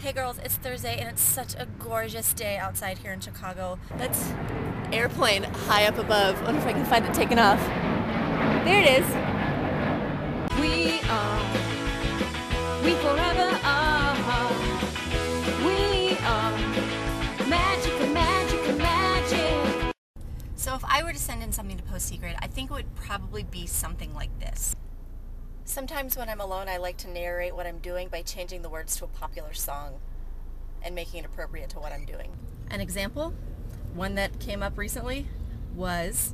Hey girls, it's Thursday and it's such a gorgeous day outside here in Chicago. That's airplane high up above. I wonder if I can find it taking off. There it is. We forever are. We are magic, magic, magic. So if I were to send in something to PostSecret, I think it would probably be something like this. Sometimes when I'm alone, I like to narrate what I'm doing by changing the words to a popular song and making it appropriate to what I'm doing. An example, one that came up recently, was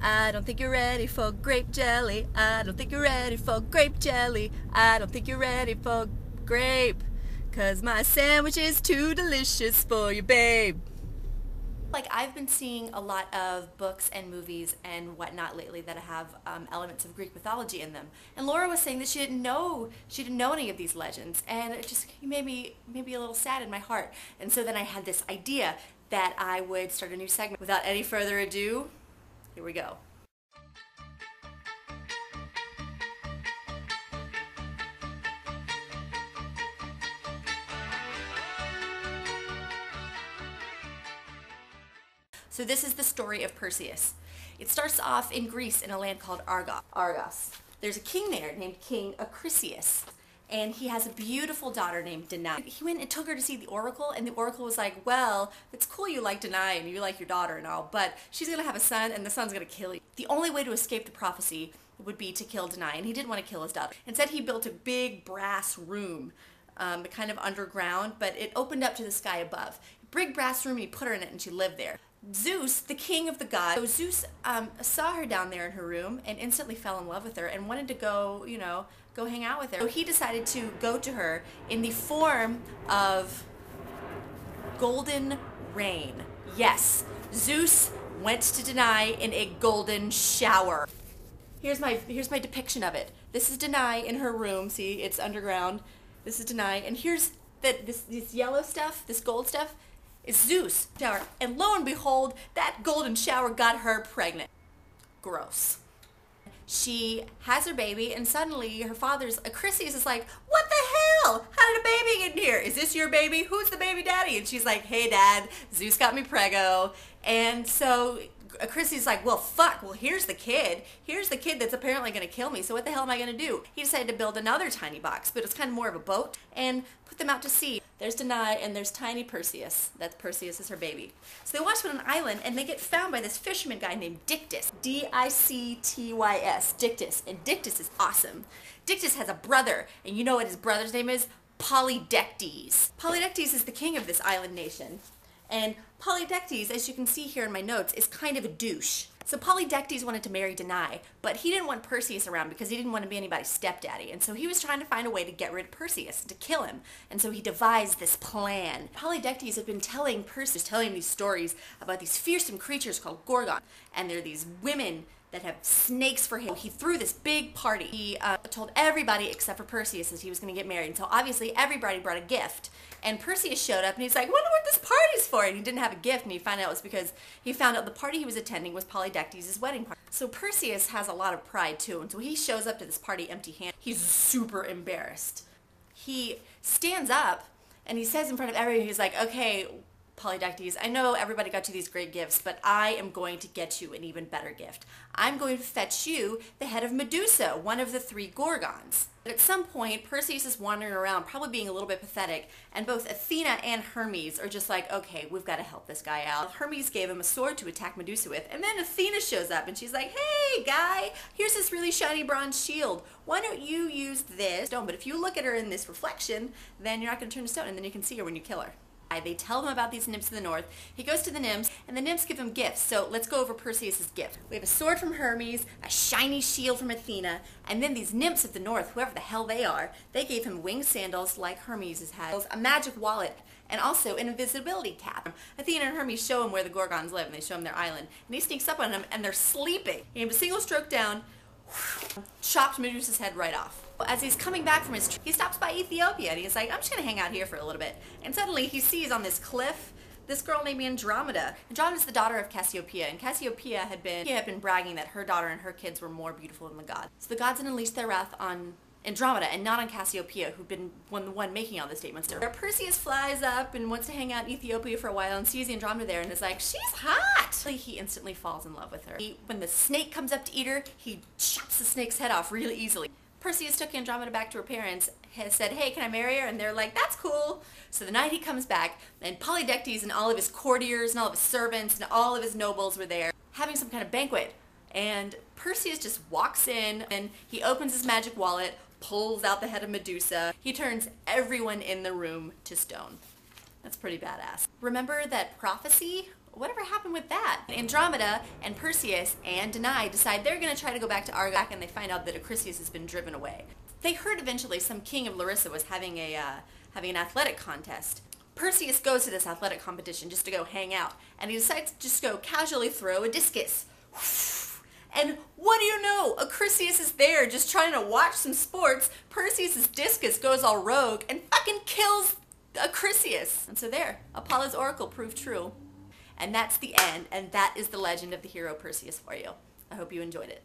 I don't think you're ready for grape jelly. I don't think you're ready for grape jelly. I don't think you're ready for grape, 'cause my sandwich is too delicious for you, babe. Like, I've been seeing a lot of books and movies and whatnot lately that have elements of Greek mythology in them. And Laura was saying that she didn't know any of these legends, and it just made me a little sad in my heart. And so then I had this idea that I would start a new segment. Without any further ado, here we go. So this is the story of Perseus. It starts off in Greece in a land called Argos. There's a king there named King Perseus, and he has a beautiful daughter named Danae. He went and took her to see the oracle, and the oracle was like, well, it's cool you like Danae and you like your daughter and all, but she's going to have a son and the son's going to kill you. The only way to escape the prophecy would be to kill Danae, and he didn't want to kill his daughter. Instead, he built a big brass room, kind of underground, but it opened up to the sky above. Big brass room, and he put her in it, and she lived there. Zeus, the king of the gods, so Zeus saw her down there in her room and instantly fell in love with her and wanted to go hang out with her. So he decided to go to her in the form of golden rain. Yes, Zeus went to Danae in a golden shower. Here's my depiction of it. This is Danae in her room. See, it's underground. This is Danae, and here's this yellow stuff, this gold stuff. It's Zeus shower, and lo and behold, that golden shower got her pregnant. Gross. She has her baby, and suddenly her father's Perseus is like, what the hell? How did a baby get in here? Is this your baby? Who's the baby daddy? And she's like, hey dad, Zeus got me preggo. And so Perseus is like, well fuck, well here's the kid that's apparently going to kill me, so what the hell am I going to do? He decided to build another tiny box, but it's kind of more of a boat, and put them out to sea. There's Danae and there's tiny Perseus. That's Perseus is her baby. So they watch them on an island, and they get found by this fisherman guy named Dictys. D-I-C-T-Y-S, Dictys, and Dictys is awesome. Dictys has a brother, and you know what his brother's name is? Polydectes. Polydectes is the king of this island nation. And Polydectes, as you can see here in my notes, is kind of a douche. So Polydectes wanted to marry Danae, but he didn't want Perseus around because he didn't want to be anybody's stepdaddy. And so he was trying to find a way to get rid of Perseus, to kill him. And so he devised this plan. Polydectes had been telling Perseus, telling him these stories about these fearsome creatures called Gorgon. And they're these women that have snakes for him. He threw this big party. He told everybody except for Perseus that he was going to get married. And so obviously everybody brought a gift. And Perseus showed up and he's like, wonder what this party's for. And he didn't have a gift, and he found out it was because he found out the party he was attending was Polydectes' wedding party. So Perseus has a lot of pride too, and so he shows up to this party empty-handed. He's super embarrassed. He stands up and he says in front of everybody, he's like, okay, Polydectes, I know everybody got you these great gifts, but I am going to get you an even better gift. I'm going to fetch you the head of Medusa, one of the 3 Gorgons. At some point, Perseus is wandering around, probably being a little bit pathetic, and both Athena and Hermes are just like, okay, we've got to help this guy out. Hermes gave him a sword to attack Medusa with, and then Athena shows up, and she's like, hey, guy, here's this really shiny bronze shield. Why don't you use this stone? But if you look at her in this reflection, then you're not going to turn to stone, and then you can see her when you kill her. They tell him about these nymphs in the north. He goes to the nymphs, and the nymphs give him gifts. So let's go over Perseus' gift. We have a sword from Hermes, a shiny shield from Athena, and then these nymphs of the north, whoever the hell they are, they gave him winged sandals like Hermes has, a magic wallet, and also an invisibility cap. Athena and Hermes show him where the Gorgons live, and they show him their island. And he sneaks up on them, and they're sleeping. He gave a single stroke down, chopped Medusa's head right off. As he's coming back from his trip, he stops by Ethiopia, and he's like, I'm just going to hang out here for a little bit. And suddenly he sees on this cliff this girl named Andromeda. Andromeda's the daughter of Cassiopeia, and Cassiopeia had been bragging that her daughter and her kids were more beautiful than the gods. So the gods had unleashed their wrath on Andromeda and not on Cassiopeia, who'd been the one making all the statements. Perseus flies up and wants to hang out in Ethiopia for a while and sees Andromeda there and is like, she's hot! He instantly falls in love with her. When the snake comes up to eat her, he chops the snake's head off really easily. Perseus took Andromeda back to her parents, said, hey, can I marry her? And they're like, that's cool. So the night he comes back, and Polydectes and all of his courtiers and all of his servants and all of his nobles were there having some kind of banquet. And Perseus just walks in and he opens his magic wallet, pulls out the head of Medusa. He turns everyone in the room to stone. That's pretty badass. Remember that prophecy? Whatever happened with that? Andromeda and Perseus and Danae decide they're going to try to go back to Argos, and they find out that Acrisius has been driven away. They heard eventually some king of Larissa was having an athletic contest. Perseus goes to this athletic competition just to go hang out, and he decides to just go casually throw a discus. And what do you know? Acrisius is there just trying to watch some sports. Perseus' discus goes all rogue and fucking kills Acrisius. And so there, Apollo's oracle proved true. And that's the end, and that is the legend of the hero Perseus for you. I hope you enjoyed it.